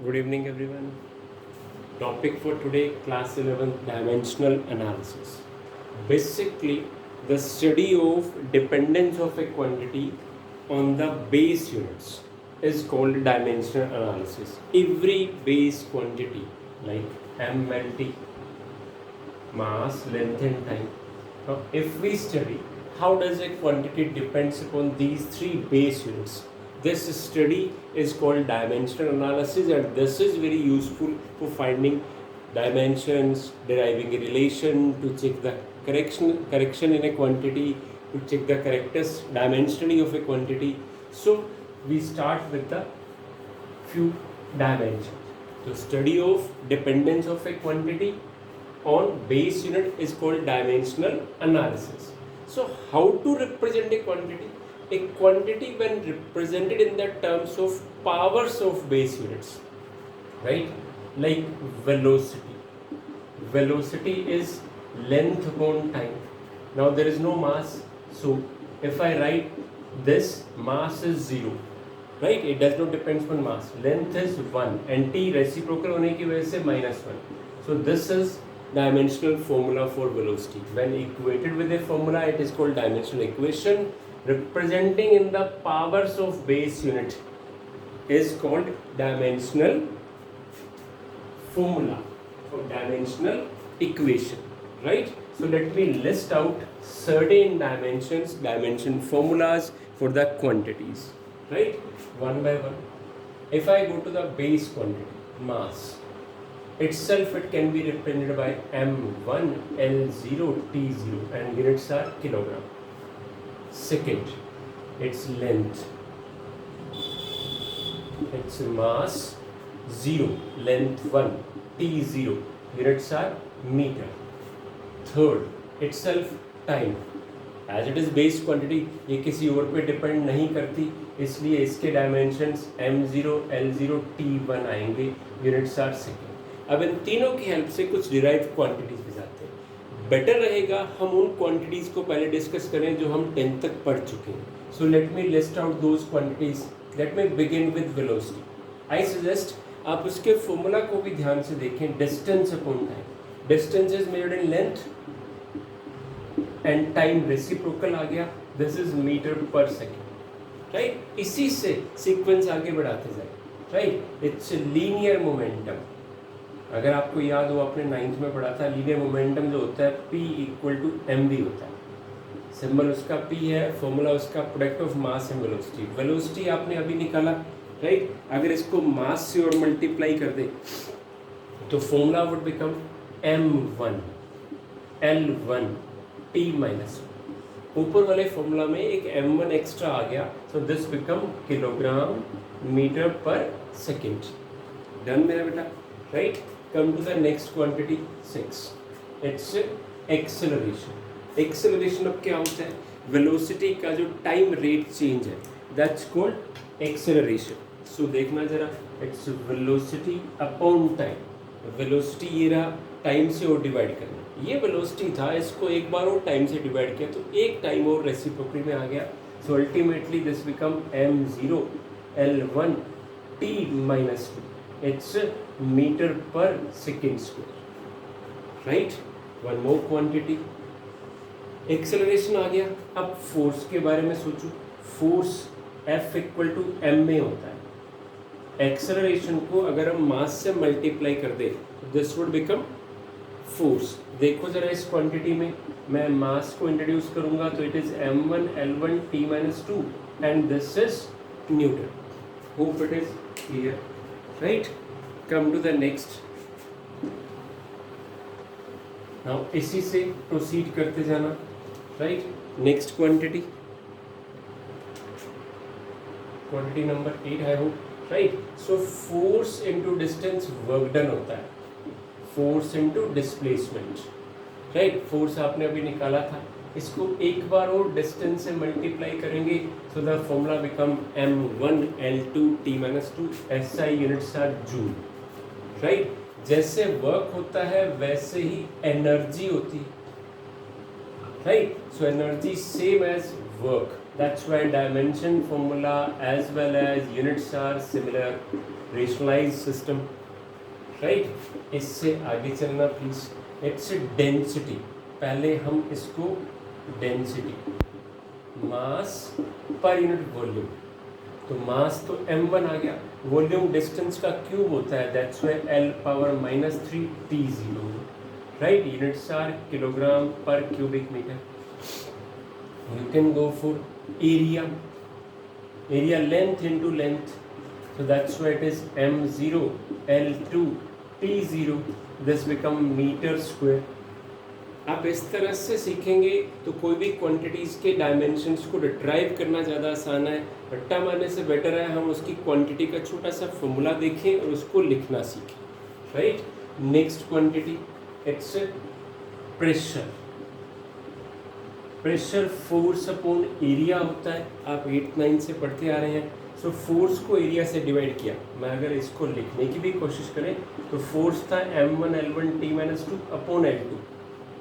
Good evening, everyone. Topic for today, class 11, dimensional analysis. Basically, the study of dependence of a quantity on the base units is called dimensional analysis. Every base quantity like m and t, mass, length and time. Now, if we study how does a quantity depends upon these three base units, this study is called dimensional analysis, and this is very useful for finding dimensions, deriving a relation, to check the correction in a quantity, to check the correctness dimensionally of a quantity. So we start with the few dimensions. The study of dependence of a quantity on base unit is called dimensional analysis. So how to represent a quantity? A quantity when represented in the terms of powers of base units, right? Like velocity. Velocity is length upon time. Now there is no mass, so if I write this, mass is 0, right? It does not depend on mass. Length is 1 and t reciprocal होने की वजह से -1. So this is dimensional formula for velocity. When equated with a formula, it is called dimensional equation. Representing in the powers of base unit is called dimensional formula or dimensional equation, right? So let me list out certain dimensions, dimension formulas for the quantities, right? One by one. If I go to the base quantity, mass, itself it can be represented by m1, l0, t0, and units are kilogram. Second, its length, its mass 0, length 1, t0, units are meter. Third, itself time, as it is base quantity, ये किसी और पे depend नहीं करती, इसलिए इसके dimensions m0, l0, t1 आएंगे, units are second. अब इन तीनों की हेल्प से कुछ डिराइव्ड क्वांटिटीज पे जाते हैं. बेटर रहेगा हम उन क्वांटिटीज को पहले डिस्कस करें जो हम 10th तक पढ़ चुके हैं. So let me list out those quantities. Let me begin with velocity. I suggest आप उसके फॉर्मूला को भी ध्यान से देखें. Distance upon time. Distance is measured in length and time reciprocal आ गया. This is metre per second, right? इसी से सीक्वेंस आगे बढ़ाते जाए, राइट? It's linear momentum. अगर आपको याद हो, आपने 9th में पढ़ा था, लीनियर मोमेंटम जो होता है P इक्वल टू mv होता है. सिंबल उसका P है, फॉर्मूला उसका product of mass and velocity. Velocity आपने अभी निकाला, राइट? अगर इसको मास से और मल्टीप्लाई कर दे तो formula would become m1 l1 t minus. ऊपर वाले फॉर्मूला में एक m1 एक्स्ट्रा आ गया, so this become kilogram metre per second. Done मेरा बेटा, right? Come to the next quantity 6. It's acceleration. Acceleration अब क्या होता है? Velocity का जो time rate change है, that's called acceleration. So देखना जरा, it's velocity upon time. Velocity ये रहा, time से और divide करना. ये velocity था, इसको एक बार और time से divide किया तो एक time और reciprocal में आ गया. So ultimately this become m0 l1 t minus 2. It's meter per second square, right? One more quantity. Acceleration आ गया. अब force के बारे में सोचो. Force F equal to m में होता है. Acceleration को अगर हम मास से मल्टीप्लाई कर दे तो दिस वुड बिकम फोर्स. देखो जरा इस क्वांटिटी में मैं मास को इंट्रोड्यूस करूंगा तो it is m1 l1 t minus 2 and this is Newton. Hope it is clear. Right? Come to the next. Now इसी से proceed करते जाना, right? Next quantity. Quantity number 8 I hope, right? So force into distance work done होता है. Force into displacement, right? Force आपने अभी निकाला था, इसको एक बार और डिस्टेंस से मल्टीप्लाई करेंगे, so the formula become m1 l2 t minus 2. SI units are joule, right? जैसे वर्क होता है वैसे ही एनर्जी होती है, right? So energy same as work. That's why dimension formula as well as units are similar. Rationalise system, right. इससे आगे चलना प्लीज। इट्स डेंसिटी, पहले हम इसको डेंसिटी, मास पर यूनिट वॉल्यूम, तो मास तो m1 आ गया, वॉल्यूम डिस्टेंस का क्यूब होता है, that's why L⁻³ T0, right. Units are kilogram per cubic metre. You can go for area, area length into length, so that's why it is m0 L2 T0, this become metre square. आप इस तरह से सीखेंगे तो कोई भी quantities के dimensions को डिराइव करना ज़्यादा आसान है। रट्टा मारने से बेटर है हम उसकी क्वांटिटी का छोटा सा फॉर्मूला देखें और उसको लिखना सीखें, right. Next quantity, it's pressure. Pressure force upon area होता है, आप 8-9 से पढ़ते आ रहे हैं। सो फोर्स को एरिया से डिवाइड किया, मैं अगर इसको लिखने की भी कोशिश करें तो फोर्स था m1 L1 T-2 upon L2,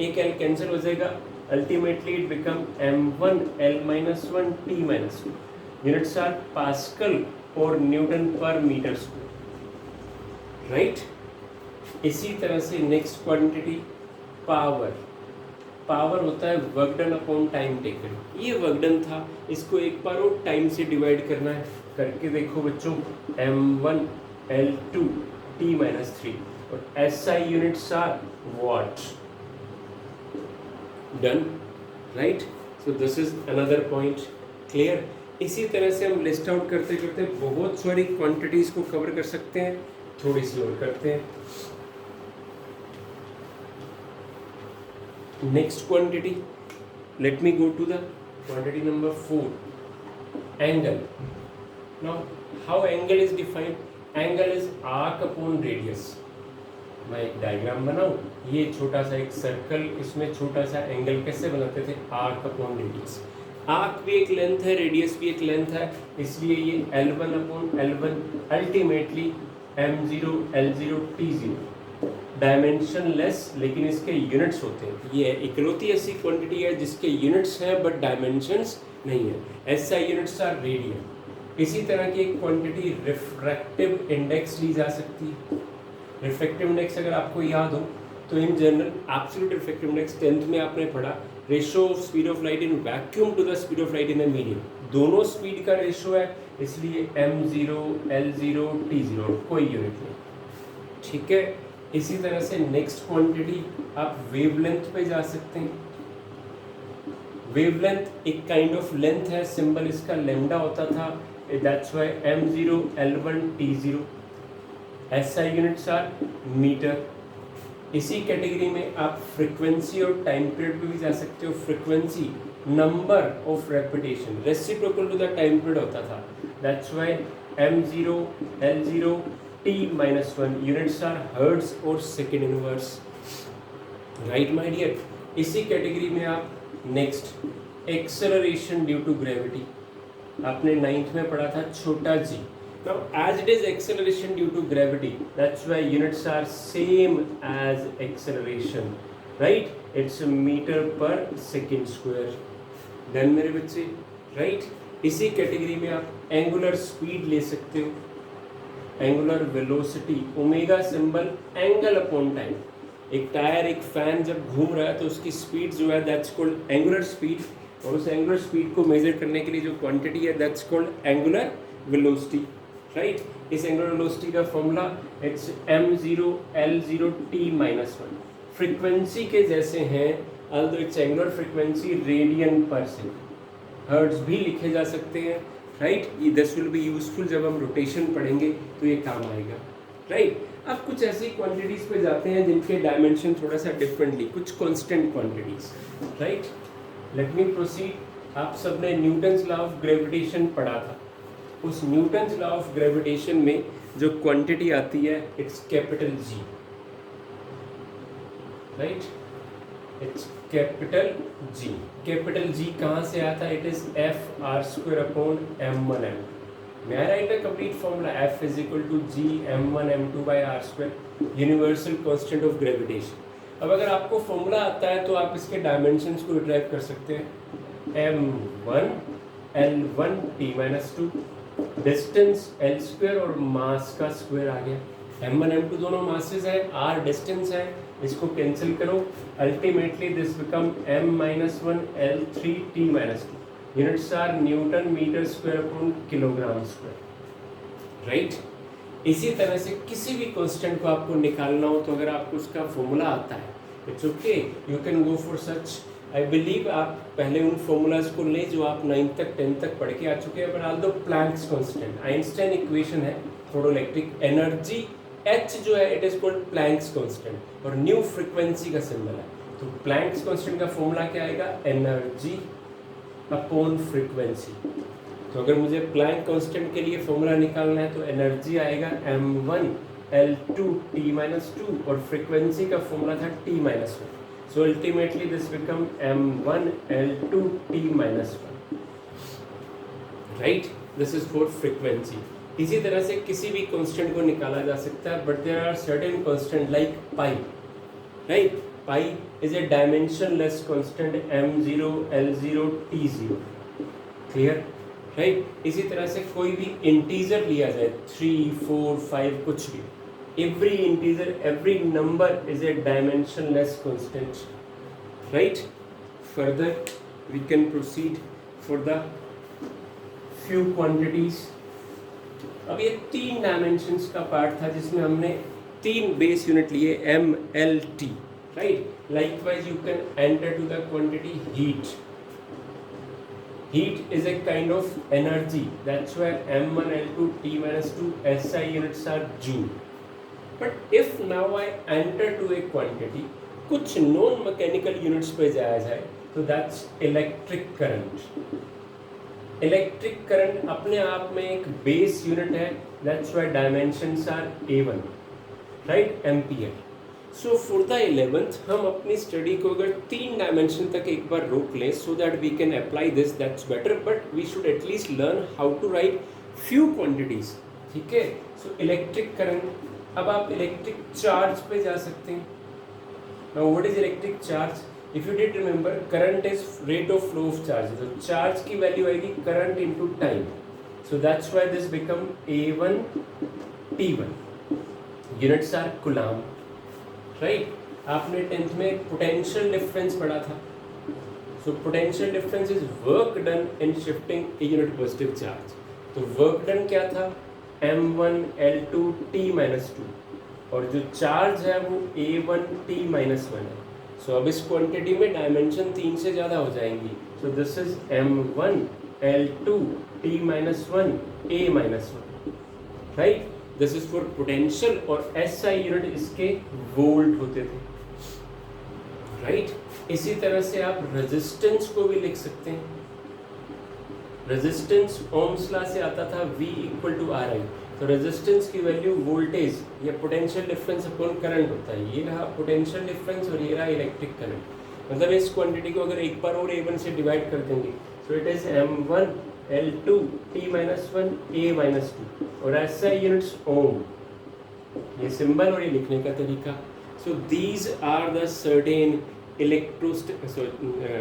एक L कैंसिल हो जाएगा, ultimately it become m1 L-1 T-2। Units are pascal और newton per metre square, right. इसी तरह से नेक्स्ट क्वांटिटी पावर। पावर होता है work done upon time taken. ये वर्क डन था, इसको एक बार और टाइम से डिवाइड करना है, करके देखो बच्चों, m1 L2 T-3 और SI units are watt, done, right. So this is another point, clear. इसी तरह से हम लिस्ट आउट करते करते बहुत सारी क्वांटिटीज को कवर कर सकते हैं। थोड़ी सी और करते हैं। Next quantity, let me go to the quantity number 4, angle. Now how angle is defined? Angle is arc upon radius. मैं एक डायग्राम बनाऊं, ये छोटा सा एक सर्कल, इसमें छोटा सा एंगल कैसे बनाते थे? Arc upon radius. आर्क भी एक लेंथ है, रेडियस भी एक लेंथ है, इसलिए ये L1 upon L1 ultimately m0 L0 T0, dimension less लेकिन इसके यूनिट्स होते हैं। ये इकलौती ऐसी क्वांटिटी है जिसके यूनिट्स हैं बट डायमेंशंस नहीं है। SI units are radian. इसी तरह की एक क्वांटिटी रिफ्रैक्टिव इंडेक्स ली जा सकती है। रिफ्रैक्टिव इंडेक्स अगर आपको याद हो तो in general absolute refractive index 10th में आपने पढ़ा, ratio of speed of light in vacuum to the speed of light in the medium, दोनों स्पीड का रेशो है, इसलिए m0 L0 T0 कोई यूनिट नहीं, ठीक है। इसी तरह से नेक्स्ट क्वांटिटी आप वेवलेंथ पे जा सकते हैं। वेवलेंथ एक काइंड ऑफ लेंथ है, सिंबल इसका लैम्डा होता था, that's why m0 L1 T0। SI units are metre. इसी कैटेगरी में आप फ्रीक्वेंसी और टाइम पीरियड पे भी जा सकते हो। Frequency number of repetition reciprocal to the time period होता था, that's why m0 L0 T-1 units are hertz और second inverse, right my dear. इसी कैटेगरी में आप next acceleration due to gravity, आपने 9th में पढ़ा था, छोटा g। Now, as it is acceleration due to gravity, that's why units are same as acceleration, right? It's a meter per second square. Then मेरे बच्चे, right? इसी category में आप एंगुलर स्पीड ले सकते हो, angular velocity, omega symbol angle upon time. एक tyre, एक फैन जब घूम रहा है तो उसकी स्पीड जो है दैट्स कॉल्ड एंगुलर स्पीड, और उस एंगुलर स्पीड को मेजर करने के लिए जो क्वांटिटी है that's called angular velocity, right. इस एंगुलर वेलोसिटी का formula it's m0 L0 T-1। Frequency के जैसे हैं, although it's angular frequency radian पर सेकंड, हर्ट्ज भी लिखे जा सकते हैं, राइट। ये दिस विल बी यूजफुल जब हम रोटेशन पढ़ेंगे तो ये काम आएगा, राइट। अब कुछ ऐसी क्वांटिटीज पे जाते हैं जिनके डायमेंशन थोड़ा सा डिफरेंटली, कुछ constant quantities, right. Let me proceed. आप सबने न्यूटन्स लॉ ऑफ ग्रेविटेशन पढ़ा था। उस न्यूटन्स लॉ ऑफ ग्रेविटेशन में जो क्वांटिटी आती है it's capital G, right. It's capital G। Capital G कहाँ से आता है? It is F(r²) upon m1m। May I write a complete formula? F is equal to G m1 m2 by r², universal constant of gravitation. अब अगर आपको formula आता है तो आप इसके डायमेंशंस को डिराइव कर सकते हैं। m1 L1 T-2 distance L square और मास का स्क्वायर आ गया। m1 m2 दोनों मासेस है, r डिस्टेंस है, इसको कैंसिल करो, ultimately this become m-1 L3 T-2। Units are newton metre square upon kilogram square, right. इसी तरह से किसी भी कांस्टेंट को आपको निकालना हो तो अगर आपको उसका फॉर्मूला आता है, it's okay, you can go for such. I believe आप पहले उन फॉर्मूलाज को लें जो आप 9th तक 10th तक पढ़ के आ चुके हैं। बना दो प्लैंक्स कांस्टेंट, आइंस्टाइन इक्वेशन है फोटोइलेक्ट्रिक एनर्जी, H जो है it is called Planck's constant और न्यू फ्रीक्वेंसी का सिंबल है। तो प्लैंक्स कांस्टेंट का फॉर्मूला क्या आएगा, एनर्जी अपॉन फ्रीक्वेंसी। तो अगर मुझे प्लैंक कांस्टेंट के लिए फॉर्मूला निकालना है तो एनर्जी आएगा m1 L2 T-2 और फ्रीक्वेंसी का फॉर्मूला था T-1। So ultimately this become m1 L2 T-1, right. This is for frequency. इसी तरह से किसी भी कांस्टेंट को निकाला जा सकता है, but there are certain constant like pi, right. Pi is a dimensionless constant m0 L0 T0, clear, right. इसी तरह से कोई भी इंटीजर लिया जाए 3, 4, 5 कुछ भी, every integer, every number is a dimensionless constant, right? Further we can proceed for the few quantities. अब ये 3 डायमेंशंस का पार्ट था जिसमें हमने 3 बेस यूनिट लिए m, l, t, right? Likewise you can enter to the quantity heat. Heat is a kind of energy, that's why m1 L2 T-2 SI units are joule. But if now I enter to a quantity, कुछ non mechanical units पे जाया जाए तो that's electric current. Electric current अपने आप में एक base unit है, that's why dimensions are A1, right, ampere. So for the 11th हम अपनी स्टडी को अगर 3 डायमेंशन तक एक बार रोक लें so that we can apply this, that's better, but we should at least learn how to write few quantities, ठीक है। सो इलेक्ट्रिक करंट, अब आप इलेक्ट्रिक चार्ज पे जा सकते हैं। Now what is electric charge? If you did remember, current is rate of flow of charge, तो charge की वैल्यू आएगी current into time, so that's why this become A1 T1। Units are coulomb, right. आपने 10th में potential difference पढ़ा था। So potential difference is work done in shifting a unit positive charge. तो work done क्या था, m1 L2 T-2 और जो charge है वो A1 T-1 है। सो अब इस क्वांटिटी में डायमेंशन 3 से ज़्यादा हो जाएंगी। सो this is m1 L2 T-1 A-1, right. This is for potential और SI यूनिट इसके वोल्ट होते थे, राइट। इसी तरह से आप रेजिस्टेंस को भी लिख सकते हैं। रेजिस्टेंस ओम्स लॉ से आता था V इक्वल टू RI। तो रेजिस्टेंस की वैल्यू वोल्टेज या पोटेंशियल डिफरेंस अपॉन करंट होता है। ये रहा पोटेंशियल डिफरेंस और ये रहा इलेक्ट्रिक करंट। मतलब इस क्वांटिटी को अगर एक बार और A1 से डिवाइड कर देंगे so it is m1 L2 T-1 A-2 और SI यूनिट्स ओम, ये सिंबल और ये लिखने का तरीका। So these are the certain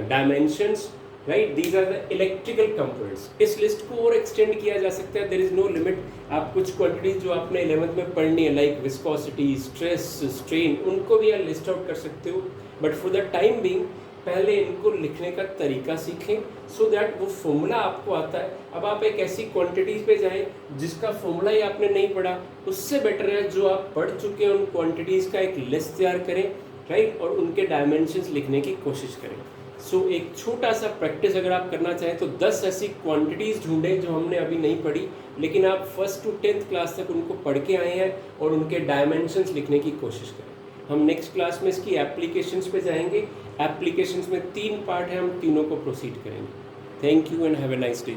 dimensions, right, these are the electrical components. इस लिस्ट को और एक्सटेंड किया जा सकता है, देयर इज नो लिमिट। आप कुछ क्वांटिटीज जो आपने 11th में पढ़नी है लाइक विस्कोसिटी, स्ट्रेस, स्ट्रेन, उनको भी आप लिस्ट आउट कर सकते हो, but for the time being पहले इनको लिखने का तरीका सीखें सो दैट वो फॉर्मूला आपको आता है। अब आप एक ऐसी क्वांटिटीज पे जाएं जिसका फॉर्मूला ही आपने नहीं पढ़ा, उससे बेटर है जो आप पढ़ चुके हैं उन क्वांटिटीज़ का एक लिस्ट तैयार करें, राइट, और उनके डायमेंशंस लिखने की कोशिश करें। सो एक छोटा सा प्रैक्टिस अगर आप करना चाहें तो 10 ऐसी क्वांटिटीज़ ढूंढें जो हमने अभी नहीं पढ़ी, लेकिन आप 1st to 10th क्लास तक उनको पढ़ के आए हैं और उनके डायमेंशंस लिखने की कोशिश करें। हम नेक्स्ट क्लास में इसकी एप्लीकेशंस पे जाएंगे। एप्लीकेशंस में 3 पार्ट हैं, हम तीनों को प्रोसीड करेंगे। Thank you and have a nice day.